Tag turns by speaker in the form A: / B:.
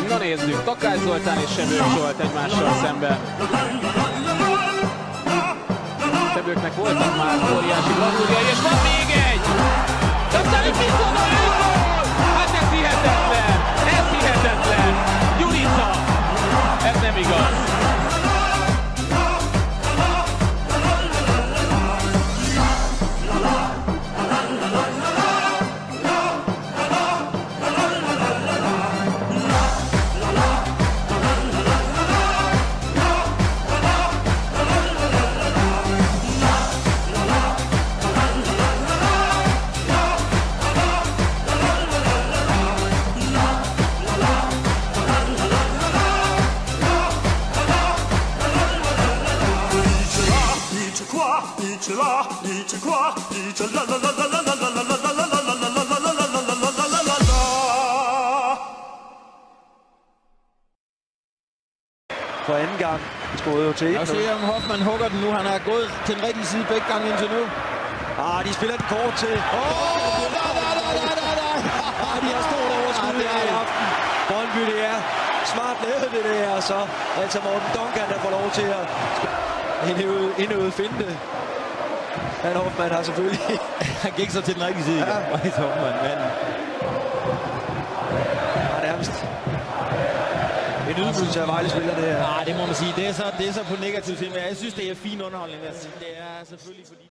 A: Na nézzük, Takács Zoltán és Sebők Zsolt egymással szemben. Sebőknek voltak már óriási gratúrjai, és van még egy! Aztán itt viszont a gól! Hát ez hihetetlen! Ez hihetetlen! Gyurica! Ez nem igaz!
B: For anden gang skåede jo til 1-0.
C: Jeg ser om Hoffmann hugger den nu. Han har gået til den rigtige side begge gange indtil nu.
B: De spiller den kort til.
C: Nej.
B: De har stort overskud her i aften. Brøndby, det er smart lavet det der, så altså Morten Duncan, der får lov til at indøve finte. Men Hoffmann har selvfølgelig...
C: Han gik så til den rigtige side. Ja. Hoffmann, men...
B: nærmest en ydmygelse af Vejle-spiller, det her.
C: Det må man sige. Det er så på negativt film. Jeg synes, det er fin underholdning. Det er selvfølgelig fordi...